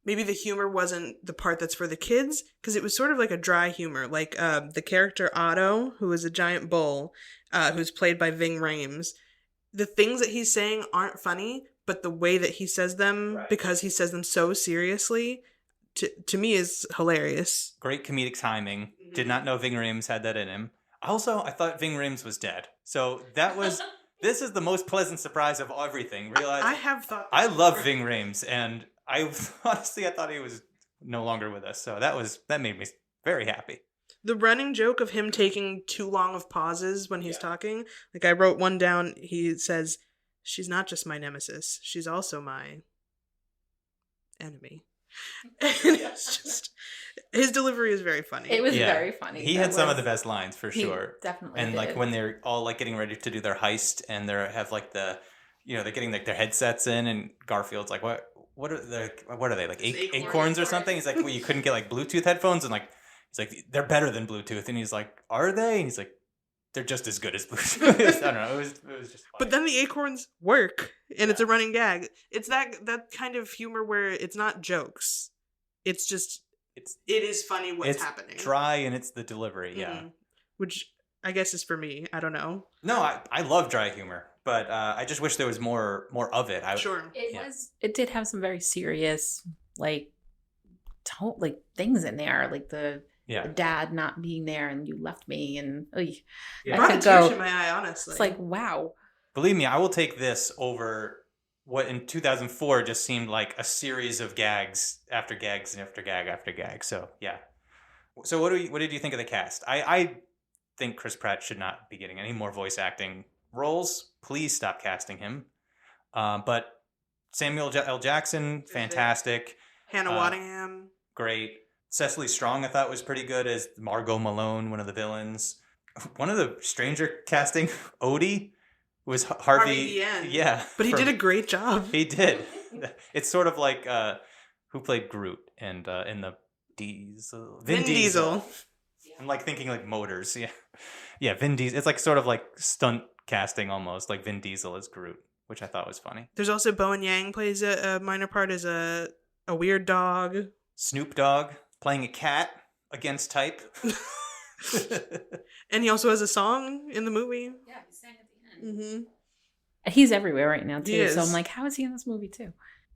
Maybe the humor wasn't the part that's for the kids, because it was sort of like a dry humor. Like the character Otto, who is a giant bull, who's played by Ving Rhames. The things that he's saying aren't funny, but the way that he says them, right, because he says them so seriously, to me is hilarious.
Great comedic timing. Mm-hmm. Did not know Ving Rhames had that in him. Also, I thought Ving Rhames was dead. So that was... This is the most pleasant surprise of everything. Realize
I have thought...
I love Ving Rhames, and I thought he was no longer with us. So that made me very happy.
The running joke of him taking too long of pauses when he's talking. Like, I wrote one down. He says, "She's not just my nemesis. She's also my enemy." And it's just... His delivery is very funny.
It was very funny.
He had some of the best lines for sure.
Definitely.
And
did.
like when they're all like getting ready to do their heist, and they have like they're getting like their headsets in, and Garfield's like, what are they like acorns or something? He's like, well, you couldn't get like Bluetooth headphones, and like he's like, they're better than Bluetooth, and he's like, are they? And he's like, they're just as good as Bluetooth. I don't know. It was just funny. But
then the acorns work, and it's a running gag. It's that kind of humor where it's not jokes. It's just it is funny what's happening.
It's dry, and it's the delivery, yeah.
Which I guess is for me. I don't know.
No, I love dry humor, but I just wish there was more of it.
Sure.
It did have some very serious things in there, like the dad not being there and you left me, and
brought a tear to my eye, honestly.
It's like, wow.
Believe me, I will take this over what in 2004 just seemed like a series of gags after gags and after gag after gag. So yeah. So what did you think of the cast? I think Chris Pratt should not be getting any more voice acting roles. Please stop casting him. But Samuel L. Jackson, fantastic.
Hannah Waddingham,
great. Cecily Strong, I thought was pretty good as Margot Malone, one of the villains. One of the stranger casting, Odie, was Harvey. Yeah,
but he did a great job.
He did. It's sort of like who played Groot and in the Diesel. Vin Diesel. I'm like thinking like motors. Yeah, Vin Diesel. It's like sort of like stunt casting almost, like Vin Diesel as Groot, which I thought was funny.
There's also Bowen Yang plays a minor part as a weird dog.
Snoop Dogg playing a cat against type.
And he also has a song in the movie.
Yeah, he sang at the end. Mm-hmm. He's everywhere right now too. So I'm like, how is he in this movie too?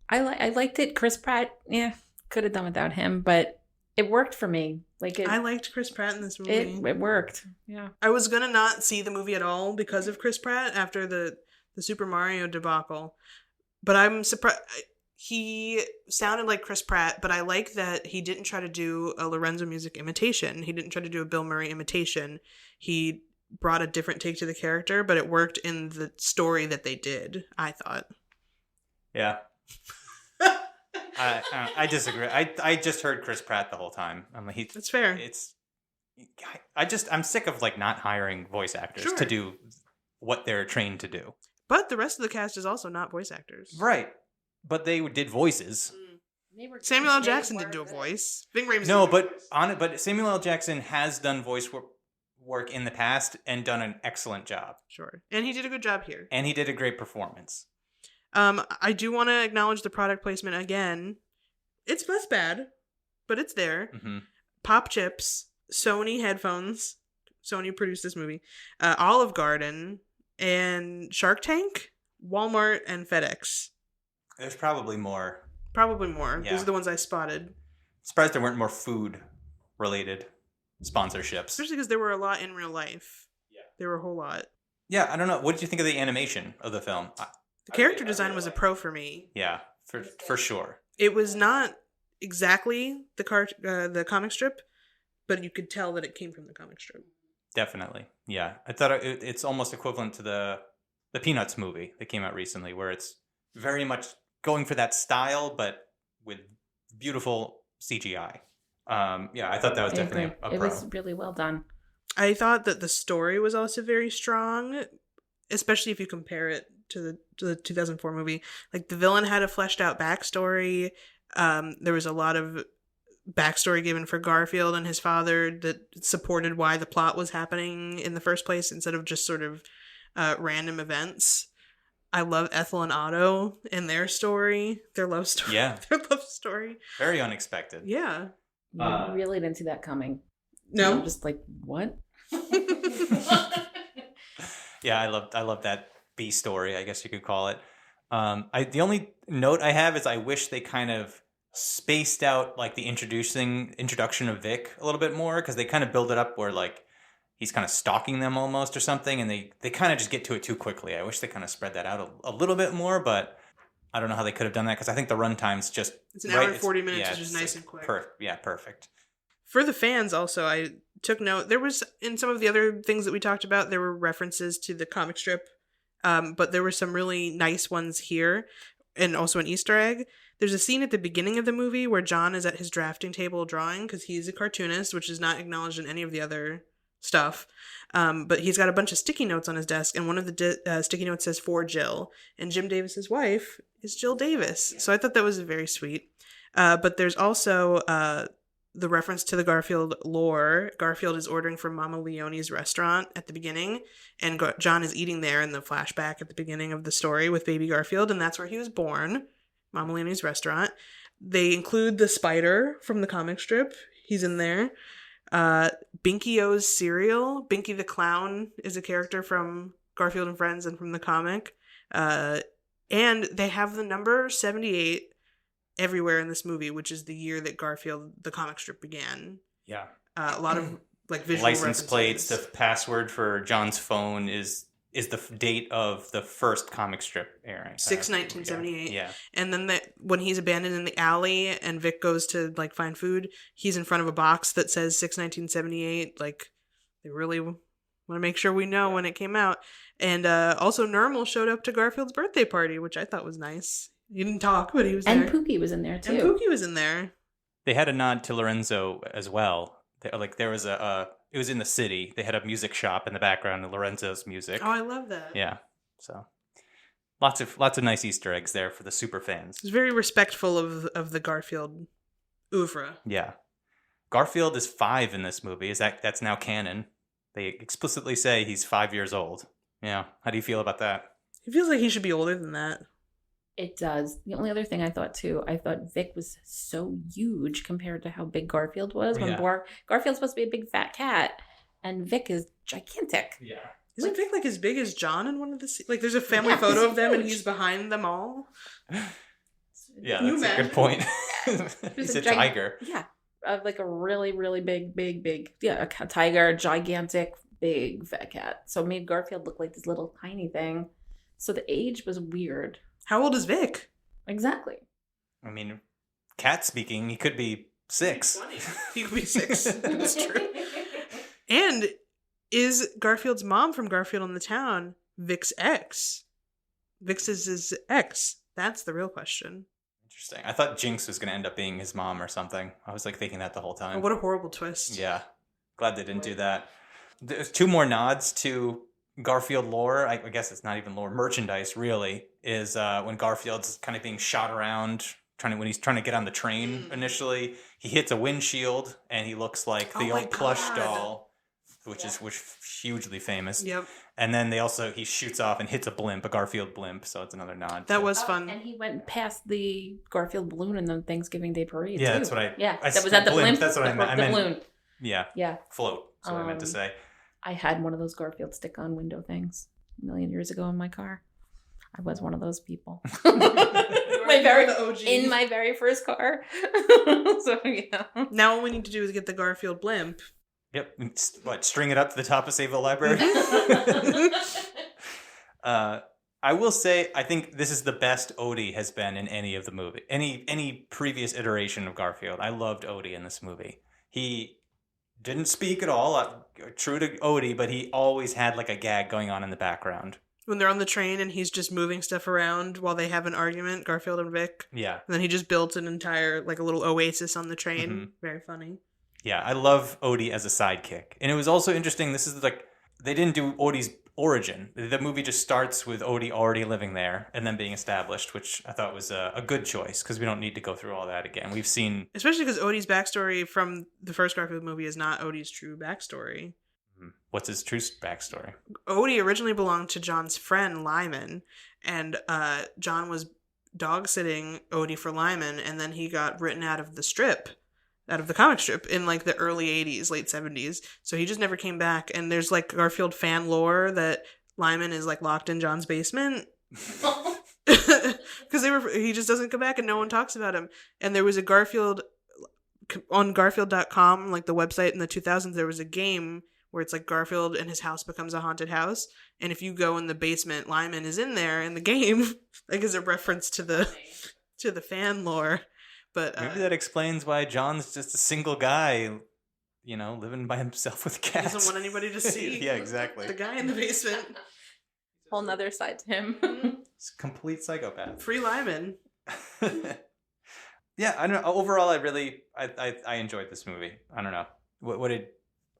I liked it. Chris Pratt, could have done without him, but it worked for me. I
liked Chris Pratt in this movie.
It worked. Yeah.
I was gonna not see the movie at all because of Chris Pratt after the Super Mario debacle, but I'm surprised. He sounded like Chris Pratt, but I like that he didn't try to do a Lorenzo Music imitation. He didn't try to do a Bill Murray imitation. He brought a different take to the character, but it worked in the story that they did, I thought.
Yeah. I disagree. I just heard Chris Pratt the whole time.
That's fair.
I'm sick of not hiring voice actors to do what they're trained to do.
But the rest of the cast is also not voice actors.
Right. But they did voices.
Samuel L. Jackson didn't do a voice. Ving Rhames
no, but Samuel L. Jackson has done voice work in the past and done an excellent job.
Sure. And he did a good job here.
And he did a great performance.
I do want to acknowledge the product placement again. It's less bad, but it's there. Mm-hmm. Pop Chips, Sony headphones. Sony produced this movie. Olive Garden, and Shark Tank, Walmart, and FedEx.
There's probably more.
Yeah. Those are the ones I spotted.
Surprised there weren't more food-related sponsorships.
Especially because there were a lot in real life.
Yeah.
There were a whole lot.
Yeah, I don't know. What did you think of the animation of the film?
The character design was a pro for me.
Yeah, for sure.
It was not exactly the comic strip, but you could tell that it came from the comic strip.
Definitely. Yeah. I thought it's almost equivalent to the Peanuts movie that came out recently, where it's very much going for that style, but with beautiful CGI. Yeah, I thought that was definitely a pro.
It was really well done.
I thought that the story was also very strong, especially if you compare it to the 2004 movie. Like, the villain had a fleshed out backstory. There was a lot of backstory given for Garfield and his father that supported why the plot was happening in the first place, instead of just sort of random events. I love Ethel and Otto and their story, their love story.
Yeah.
Their love story.
Very unexpected.
Yeah.
I really didn't see that coming.
No.
I'm just like, what?
Yeah, I love that B story, I guess you could call it. The only note I have is I wish they kind of spaced out like the introduction of Vic a little bit more, because they kind of build it up where like he's kind of stalking them almost or something, and they kind of just get to it too quickly. I wish they kind of spread that out a little bit more, but I don't know how they could have done that, because I think the runtime's just
It's an hour and 40 minutes, which is nice and quick.
Perfect.
For the fans also, I took note, there was, in some of the other things that we talked about, there were references to the comic strip, but there were some really nice ones here, and also an Easter egg. There's a scene at the beginning of the movie where John is at his drafting table drawing, because he's a cartoonist, which is not acknowledged in any of the other stuff. But he's got a bunch of sticky notes on his desk, and one of the sticky notes says, "For Jill," and Jim Davis's wife is Jill Davis. So I thought that was very sweet. But there's also the reference to the Garfield lore. Garfield is ordering from Mama Leone's restaurant at the beginning, and John is eating there in the flashback at the beginning of the story with baby Garfield, and that's where he was born, Mama Leone's restaurant. They include the spider from the comic strip. He's in there. Binky O's cereal. Binky the Clown is a character from Garfield and Friends and from the comic. And they have the number 78 everywhere in this movie, which is the year that Garfield, the comic strip, began.
Yeah.
A lot of like visual
license
references.
plates. The password for John's phone is the date of the first comic strip airing.
1978.
Yeah.
And then when he's abandoned in the alley and Vic goes to like find food, he's in front of a box that says 1978. Like, they really want to make sure we know when it came out. And also Nermal showed up to Garfield's birthday party, which I thought was nice. He didn't talk, but he was there.
And Pookie was in there too.
And Pookie was in there.
They had a nod to Lorenzo as well. There was it was in the city. They had a music shop in the background of Lorenzo's music.
Oh, I love that.
Yeah. So lots of nice Easter eggs there for the super fans.
It's very respectful of the Garfield oeuvre.
Yeah. Garfield is 5 in this movie. That's now canon. They explicitly say he's 5 years old. Yeah. How do you feel about that?
It feels like he should be older than that.
It does. The only other thing I thought Vic was so huge compared to how big Garfield was. When Garfield's supposed to be a big fat cat, and Vic is gigantic.
Yeah.
Isn't Vic like as big as John in one of the like? There's a family photo of them, and he's behind them all.
Yeah, that's a good point. He's a tiger.
Yeah, like a really, really big. Yeah, a tiger, gigantic, big fat cat. So it made Garfield look like this little tiny thing. So the age was weird.
How old is Vic?
Exactly.
I mean, cat speaking, he could be 6.
He could be 6. That's true. And is Garfield's mom from Garfield in the Town Vic's ex? Vic's is his ex. That's the real question.
Interesting. I thought Jinx was going to end up being his mom or something. I was like thinking that the whole time.
Oh, what a horrible twist.
Yeah. Glad they didn't do that. There's 2 more nods to Garfield lore. I guess it's not even lore. Merchandise, really, is when Garfield's kind of being shot around, when he's trying to get on the train initially. He hits a windshield, and he looks like the old plush doll, which is hugely famous.
Yep.
And then he shoots off and hits a Garfield blimp, so it's another nod.
That was fun.
And he went past the Garfield balloon in the Thanksgiving Day parade, too.
That's what
that was at the blimp.
That's what I meant.
The balloon.
Yeah.
Yeah.
Float. That's what I meant to say.
I had one of those Garfield stick-on window things a million years ago in my car. I was one of those people. In my very first car. So, yeah.
Now all we need to do is get the Garfield blimp.
Yep. String it up to the top of Sayville Library? I will say, I think this is the best Odie has been in any of the movie. Any previous iteration of Garfield. I loved Odie in this movie. He didn't speak at all, true to Odie, but he always had like a gag going on in the background.
When they're on the train and he's just moving stuff around while they have an argument, Garfield and Vic.
Yeah.
And then he just built an entire, like a little oasis on the train.
Mm-hmm.
Very funny.
Yeah, I love Odie as a sidekick. And it was also interesting, this is like, they didn't do Odie's origin. The movie just starts with Odie already living there and then being established, which I thought was a good choice because we don't need to go through all that again. We've seen...
Especially because Odie's backstory from the first Garfield movie is not Odie's true backstory.
What's his true backstory?
Odie originally belonged to John's friend, Lyman, and John was dog-sitting Odie for Lyman, and then he got written out of the comic strip in like the early 80s, late 70s. So he just never came back. And there's like Garfield fan lore that Lyman is like locked in John's basement. Because he just doesn't come back and no one talks about him. And there was a Garfield on Garfield.com, like the website in the 2000s, there was a game where it's like Garfield and his house becomes a haunted house. And if you go in the basement, Lyman is in there in the game, like as a reference to the fan lore. But
maybe that explains why John's just a single guy, you know, living by himself with cats.
Doesn't want anybody to see.
Yeah, exactly.
The guy in the basement.
Whole nother side to him.
It's a complete psychopath.
Free Lyman.
Yeah, I don't know. Overall, I enjoyed this movie. I don't know.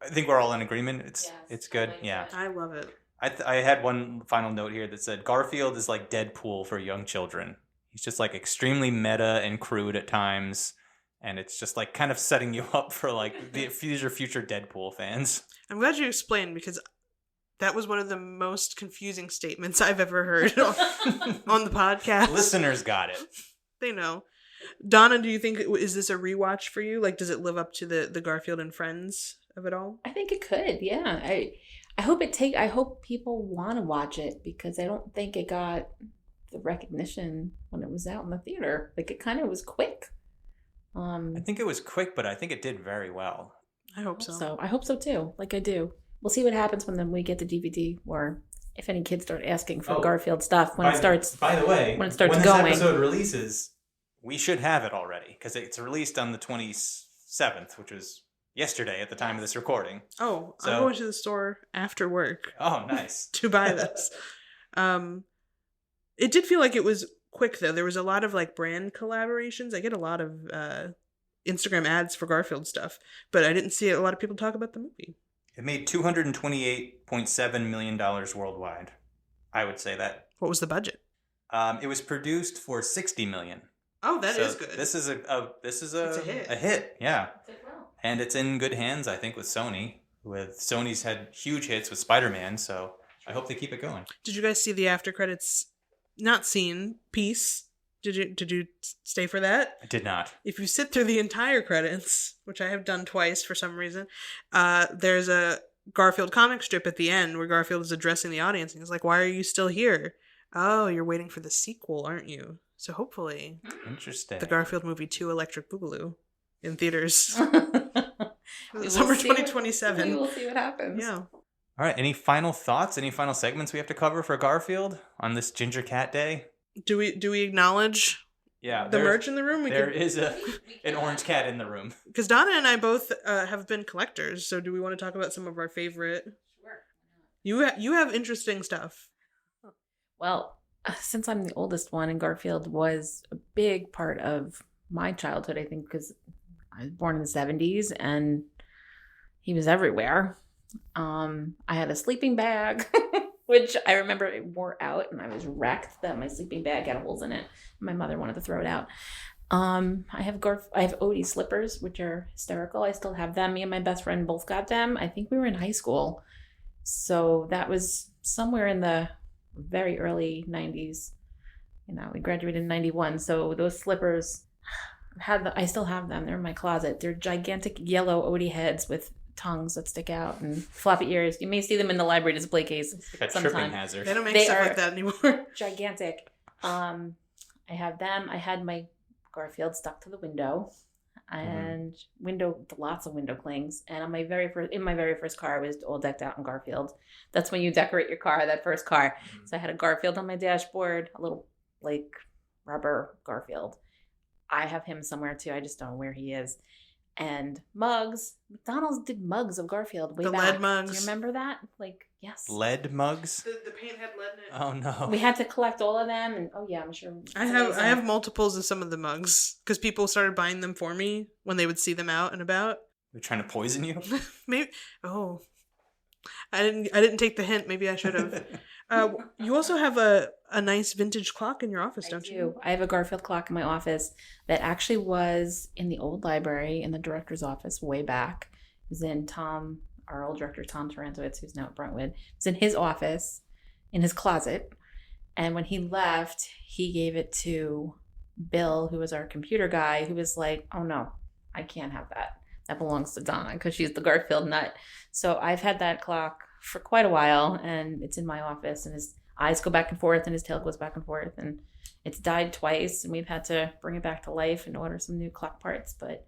I think we're all in agreement. It's good. Yeah.
I love it.
I had one final note here that said Garfield is like Deadpool for young children. He's just like extremely meta and crude at times, and it's just like kind of setting you up for like these are future Deadpool fans.
I'm glad you explained because that was one of the most confusing statements I've ever heard on the podcast.
Listeners got it.
They know. Donna, do you think is this a rewatch for you? Like, does it live up to the Garfield and Friends of it all?
I think it could. Yeah. I hope people want to watch it because I don't think it got the recognition when it was out in the theater. Like it kind of was quick.
I think it was quick, but I think it did very well.
I hope so.
I hope so too. Like I do. We'll see what happens when we get the DVD, or if any kids start asking for Garfield stuff when it starts.
By the way,
when it starts
when
going,
this episode releases, we should have it already because it's released on the 27th, which was yesterday at the time of this recording.
Oh, I'm going to the store after work.
Oh, nice.
To buy this. It did feel like it was quick, though. There was a lot of, like, brand collaborations. I get a lot of Instagram ads for Garfield stuff, but I didn't see a lot of people talk about the movie.
It made $228.7 million worldwide. I would say that.
What was the budget?
It was produced for $60 million.
Oh, that is good.
This is a
hit.
A hit, yeah. And it's in good hands, I think, with Sony. Sony's had huge hits with Spider-Man, so I hope they keep it going.
Did you guys see the after credits? Not scene piece. Did you stay for that?
I did not.
If you sit through the entire credits, which I have done twice for some reason, there's a Garfield comic strip at the end where Garfield is addressing the audience and he's like, "Why are you still here? Oh, you're waiting for the sequel, aren't you? So hopefully,
interesting.
The Garfield Movie 2 Electric Boogaloo in theaters summer 2027.
We will see what happens.
Yeah.
All right. Any final thoughts? Any final segments we have to cover for Garfield on this Ginger Cat Day?
Do we acknowledge the merch in the room?
There is an orange cat in the room.
Because Donna and I both have been collectors, so do we want to talk about some of our favorite? Sure. You have interesting stuff.
Well, since I'm the oldest one, and Garfield was a big part of my childhood, I think, because I was born in the 70s and he was everywhere. I had a sleeping bag, which I remember it wore out and I was wrecked that my sleeping bag had holes in it. My mother wanted to throw it out. I have Odie slippers, which are hysterical. I still have them. Me and my best friend both got them. I think we were in high school. So that was somewhere in the very early 90s. You know, we graduated in 91. So those slippers, I still have them. They're in my closet. They're gigantic yellow Odie heads with tongues that stick out and floppy ears. You may see them in the library display case.
It's like a tripping hazard.
They don't make stuff like that anymore.
Gigantic. I have them. I had my Garfield stuck to the window. and lots of window clings. And in my very first car, I was all decked out in Garfield. That's when you decorate your car, that first car. So I had a Garfield on my dashboard, a little like rubber Garfield. I have him somewhere too. I just don't know where he is. And mugs. McDonald's did mugs of Garfield way back.
The lead mugs.
Do you remember that? Like, yes.
Lead mugs?
The paint had lead in it.
Oh no.
We had to collect all of them, and oh yeah, I'm sure.
I have multiples of some of the mugs because people started buying them for me when they would see them out and about.
They're trying to poison you?
Maybe. Oh, I didn't take the hint. Maybe I should have. You also have a nice vintage clock in your office, don't you?
I have a Garfield clock in my office that actually was in the old library in the director's office way back. It was in our old director, Tom Tarantowitz, who's now at Brentwood. It was in his office, in his closet. And when he left, he gave it to Bill, who was our computer guy, who was like, oh no, I can't have that. That belongs to Donna because she's the Garfield nut. So I've had that clock for quite a while, and it's in my office, and his eyes go back and forth and his tail goes back and forth, and it's died twice, and we've had to bring it back to life and order some new clock parts. But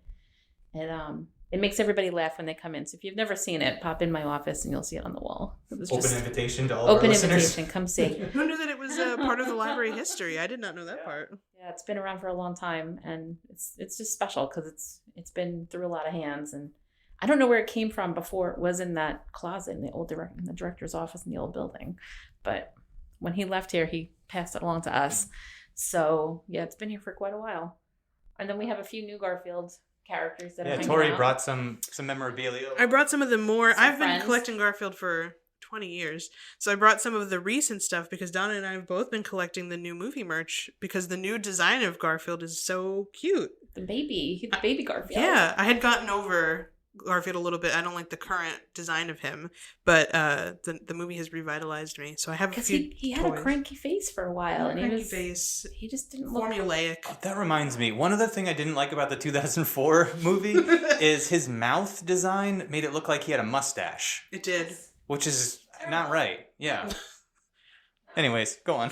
it makes everybody laugh when they come in. So if you've never seen it, pop in my office and you'll see it on the wall. It was
open invitation to all our listeners.
Open invitation, come see.
Who knew that it was part of the library history? I did not know that part.
Yeah, it's been around for a long time, and it's just special because it's been through a lot of hands, and I don't know where it came from before it was in that closet in the director's office in the old building. But when he left here, he passed it along to us. So yeah, it's been here for quite a while. And then we have a few new Garfield characters that are hanging
Tori
out.
brought some memorabilia.
I brought some of the more. I've been
friends.
collecting Garfield for 20 years. So I brought some of the recent stuff because Donna and I have both been collecting the new movie merch because the new design of Garfield is so cute.
The baby Garfield.
Yeah, I had gotten over Garfield a little bit. I don't like the current design of him, but the movie has revitalized me. So I have a few.
He had a cranky face for a while, and he just didn't look
formulaic.
Oh, that reminds me. One other thing I didn't like about the 2004 movie is his mouth design made it look like he had a mustache.
It did,
which is not right. Yeah. Anyways, go on.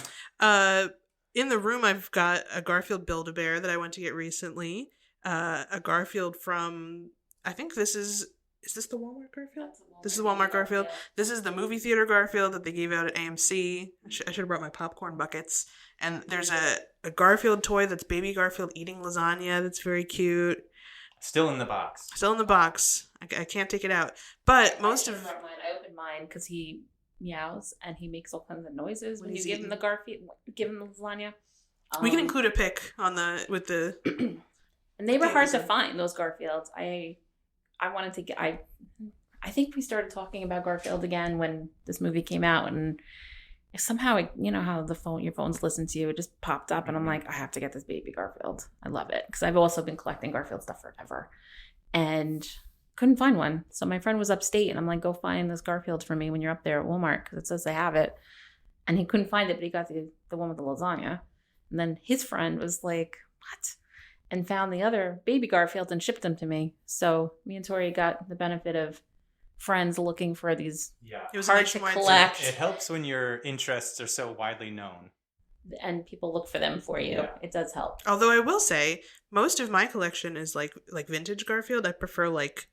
In the room, I've got a Garfield Build-A-Bear that I went to get recently. A Garfield from. I think this is this the Walmart Garfield? This is the Walmart Garfield. This is the movie theater Garfield that they gave out at AMC. I should have brought my popcorn buckets. And there's a Garfield toy that's baby Garfield eating lasagna that's very cute.
Still in the box.
Still in the box. I can't take it out. But most of...
I opened mine because he meows and he makes all kinds of noises when you give him the Garfield, give him the lasagna.
We can include a pic on with the...
And they were hard to find, those Garfields. I wanted to get. I think we started talking about Garfield again when this movie came out, and somehow, you know how your phones listen to you. It just popped up, and I'm like, I have to get this baby Garfield. I love it because I've also been collecting Garfield stuff forever, and couldn't find one. So my friend was upstate, and I'm like, go find this Garfield for me when you're up there at Walmart because it says they have it. And he couldn't find it, but he got the one with the lasagna. And then his friend was like, what? And found the other baby Garfield and shipped them to me. So me and Tori got the benefit of friends looking for these hard to collect.
It helps when your interests are so widely known.
And people look for them for you. Yeah. It does help.
Although I will say, most of my collection is like vintage Garfield. I prefer like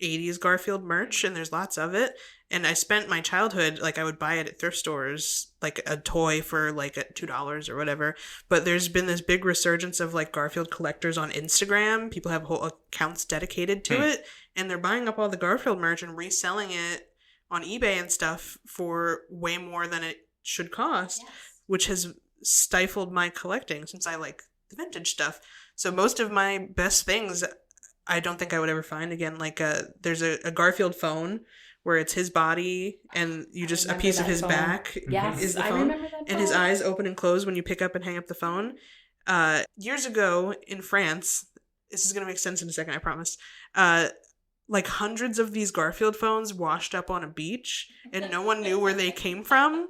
80s Garfield merch, and there's lots of it. And I spent my childhood, like I would buy it at thrift stores, like a toy for like $2 or whatever. But there's been this big resurgence of like Garfield collectors on Instagram. People have whole accounts dedicated to it, and they're buying up all the Garfield merch and reselling it on eBay and stuff for way more than it should cost, which has stifled my collecting since I like the vintage stuff. So most of my best things I don't think I would ever find again. Like there's a Garfield phone where it's his body and you just a piece of his back is the phone. I remember that phone. And his eyes open and close when you pick up and hang up the phone. Years ago in France, this is going to make sense in a second, I promise. Like hundreds of these Garfield phones washed up on a beach and no one knew where they came from.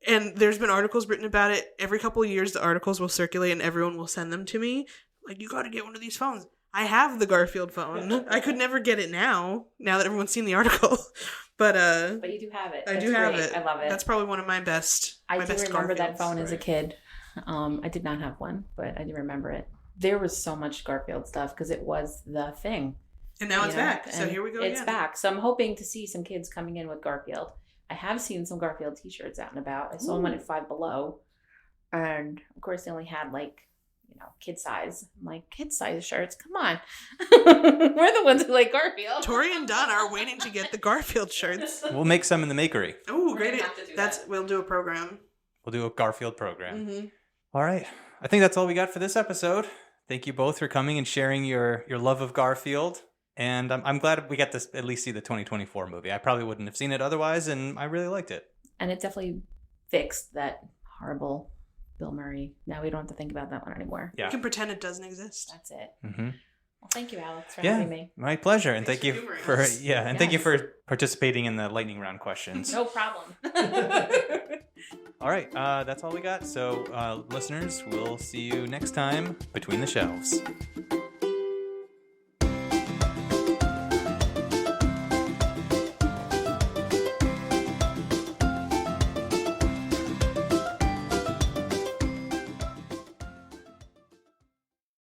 And there's been articles written about it. Every couple of years, the articles will circulate and everyone will send them to me. Like, you got to get one of these phones. I have the Garfield phone. I could never get it now that everyone's seen the article. But
you do have it.
I do have it.
I love it.
That's probably one of my best.
I do remember
Garfields.
that phone as a kid. I did not have one, but I do remember it. there was so much Garfield stuff because it was the thing.
And now it's
you know?
back. So
And
here we go
It's
again.
back. So I'm hoping to see some kids coming in with Garfield. I have seen some Garfield t-shirts out and about. I saw one at Five Below. And of course they only had like, kid size. I'm like, kid size shirts? Come on. We're the ones who like Garfield.
Tori and Donna are waiting to get the Garfield shirts.
We'll make some in the makery.
Oh,
We're
great.
gonna have to do
We'll do a program.
We'll do a Garfield program.
Mm-hmm.
All right. I think that's all we got for this episode. Thank you both for coming and sharing your love of Garfield. And I'm glad we got to at least see the 2024 movie. I probably wouldn't have seen it otherwise, and I really liked it.
And it definitely fixed that horrible Bill Murray. Now we don't have to think about that one anymore.
Yeah.
You can pretend it doesn't exist.
That's it.
Mm-hmm.
Well, thank you, Alex, for having me.
My pleasure. And
Thanks
thank
for
you
humoring
for
us.
thank you
Yes.
for participating in the lightning round questions.
No problem.
All right. That's all we got. So listeners, we'll see you next time between the shelves.